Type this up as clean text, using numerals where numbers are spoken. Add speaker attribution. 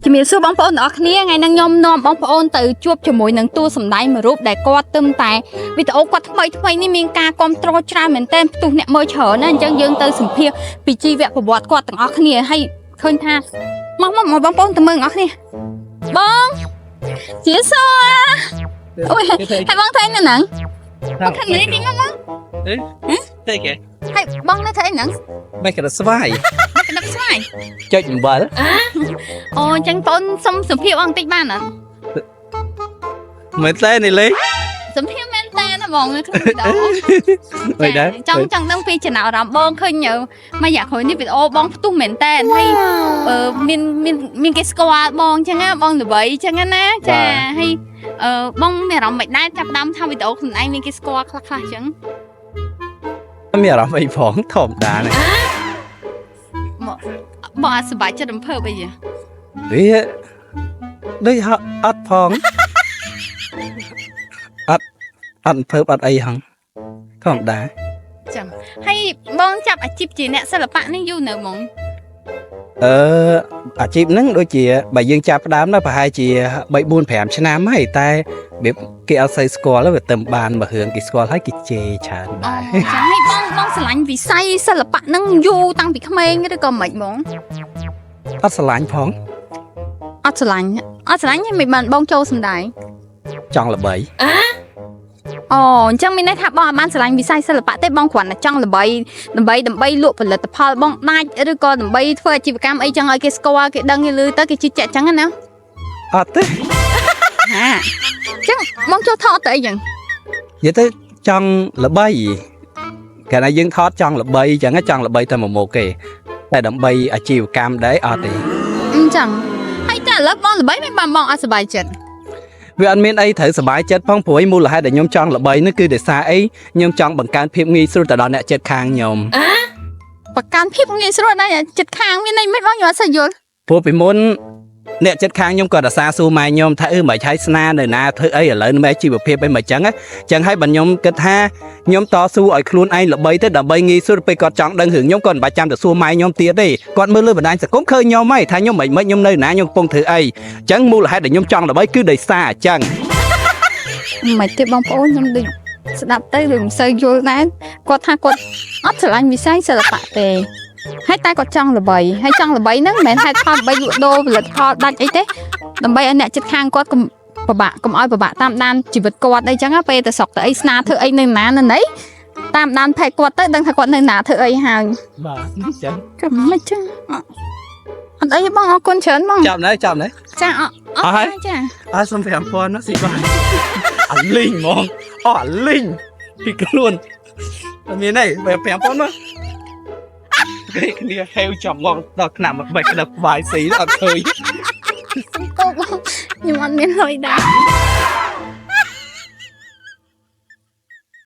Speaker 1: ជំរាបសួរបងប្អូនទាំងអស់គ្នាថ្ងៃនេះខ្ញុំនាំបងប្អូនទៅជួបជាមួយនឹងតួសម្ដែងមួយរូបដែលគាត់ទឹមតែវីដេអូគាត់ថ្មីនេះមានការគ្រប់គ្រងច្រើនមែនទែនផ្ទុះអ្នកមើលច្រើនណាអញ្ចឹងយើងទៅសម្ភាសពីជីវប្រវត្តិគាត់ទាំងអស់គ្នាហើយឃើញថាមកបងប្អូនទៅមើលទាំងអស់គ្នាបងជាសួរអូយហើយបងធ្វើអីហ្នឹងបងធ្វើនេះទីមក
Speaker 2: ទេគេ
Speaker 1: ហើយបងនៅធ្វើអីហ្នឹង
Speaker 2: មិនក្តៅស្វាយ
Speaker 1: ក្តៅស្វាយ
Speaker 2: ចុចអំបិល
Speaker 1: អូអញ្ចឹងបងសុំសម្ភាសបន្តិចបានអត់
Speaker 2: មែនទេនេះលេង
Speaker 1: សម្ភាសមែនតើណាបងនៅក្នុងវីដេអូ
Speaker 2: មិនដែរ
Speaker 1: ចង់ដឹងពីចំណាប់អារម្មណ៍បងឃើញមកយ៉ាក្រោយនេះវីដេអូបងផ្ទុះមែនតើហើយមានគេស្គាល់បងអញ្ចឹងណាបងល្បីអញ្ចឹងណាចាហើយបងមានអារម្មណ៍មិនដែរចាប់ផ្ដើមថាវីដេអូខ្លួនឯងមានគេស្គាល់ខ្លះៗអញ្ចឹង
Speaker 2: មានអារម្មណ៍អីផងធម្មតានេះ
Speaker 1: បងអត់សប្បាយចិត្តអំពើអី
Speaker 2: វាដូចអត់ផងអត់អំពើអត់អីហងធម្មតា
Speaker 1: ចាំហើយបងចាប់អាជីពជាអ្នកសិល្បៈនេះយូរនៅហ្មង
Speaker 2: អាជីពហ្នឹងដូចជាបើយើងចាប់ផ្ដើមដល់ប្រហែលជា3 4 5ឆ្នាំហើយតែរបៀបគេអត់សូវស្គាល់វាទៅបានមករឿងគេស្គាល់ហើយគេជេរច្រើនដែរ
Speaker 1: ចាំហើយបងស្រឡាញ់វិស័យសិល្បៈហ្នឹងយូរតាំងពីក្មេងឬក៏មិនហ្មង
Speaker 2: អត់ស្រឡាញ់ផង
Speaker 1: អត់ស្រឡាញ់ហើយមិនបានបងចូលសម្ដែង
Speaker 2: ចង់ល្បី
Speaker 1: អូអញ្ចឹងមានន័យថាបងអត់បានស្រឡាញ់វិស័យសិល្បៈទេបងគ្រាន់តែចង់ល្បីដើម្បីលក់ផលិតផលបងដាច់ឬក៏ដើម្បីធ្វើអាជីវកម្មអីចឹងឲ្យគេស្គាល់គេដឹងគេឮទៅគេជឿជាក់ចឹងណា
Speaker 2: អត់ទេ
Speaker 1: ហាចឹងបងចូលថតទៅអីចឹង
Speaker 2: និយាយទៅចង់ល្បីកាលណាយើងថតចង់ល្បីចឹងចង់ល្បីតែមួយមុខគេតែដើម្បីអាជីវកម្មដែរអត់ទេ
Speaker 1: អញ្ចឹងហើយតែឥឡូវបងល្បីមិនបងអត់សប្បាយចិត្ត
Speaker 2: វាអត់មានអីត្រូវសុបាយចិត្តផងព្រោះមូលហេតុដែលខ្ញុំចង់ល្បីនោះគឺដោយសារអីខ្ញុំចង់បង្កើនភាពងាយស្រួលទៅដល់អ្នកចិត្តខាងខ្ញុំ
Speaker 1: បង្កើនភាពងាយស្រួលដល់អ្នកចិត្តខាងមានន័យមិនបងខ្ញុំអត់សូវយល់
Speaker 2: ព្រោះពីមុនអ្នកចិត្តខាងខ្ញុំក៏អាសាសួរម៉ែខ្ញុំថាមិនឆៃស្នានៅណាធ្វើអីឥឡូវម៉ែជីវភាពអីមិនចឹងចឹងហើយបើខ្ញុំគិតថាខ្ញុំតស៊ូឲ្យខ្លួនឯងល្បីទៅដើម្បីងាយស្រួលពេលគាត់ចង់ដឹងរឿងខ្ញុំគាត់មិនបាច់ចាំទៅសួរម៉ែខ្ញុំទៀតទេគាត់មើលលើបណ្ដាញសង្គមឃើញខ្ញុំហើយថាខ្ញុំមិនខ្ញុំនៅណាខ្ញុំកំពុងធ្វើអីចឹងមូលហេតុដែលខ្ញុំចង់ល្បីគឺដោយសារអញ្ចឹង
Speaker 1: មិនទេបងប្អូនខ្ញុំដូចស្ដាប់ទៅដូចមិនសូវយល់ដែរគាត់ថាគាត់អត់ស្រឡាញ់វិស័យសិល្បៈទេហើយតែគាត់ចង់ល្បីហើយចង់ល្បីហ្នឹងមិនមែនហេតុផលដើម្បីលក់ដូរផលិតផលដាច់អីទេដើម្បីឲ្យអ្នកចិត្តខាងគាត់ពិបាកកុំឲ្យពិបាកតាមដានជីវិតគាត់អីចឹងពេលទៅស្រុកទៅអីស្នាធ្វើអីនៅណានៅណីតាមដានផេកគាត់ទៅដឹងថាគាត់នៅណាធ្វើអីហើយ
Speaker 2: បាទអញ្ចឹង
Speaker 1: ក៏មិនចឹងអត់អីបងអរគុណច្រើនបង
Speaker 2: ចាប់ណែចា
Speaker 1: អត់ចា
Speaker 2: អត់សុំ5000ណាស៊ីបាយអាលីងហ្មងអាលីងពីខ្លួនអត់មានទេ5000ណាគេគ្នាហេវចំងដល់ឆ្នាំមកបេះក្តឹបបាយស៊ីអត់ឃើញ
Speaker 1: ខ្ញុំអត់មានលុយដែរ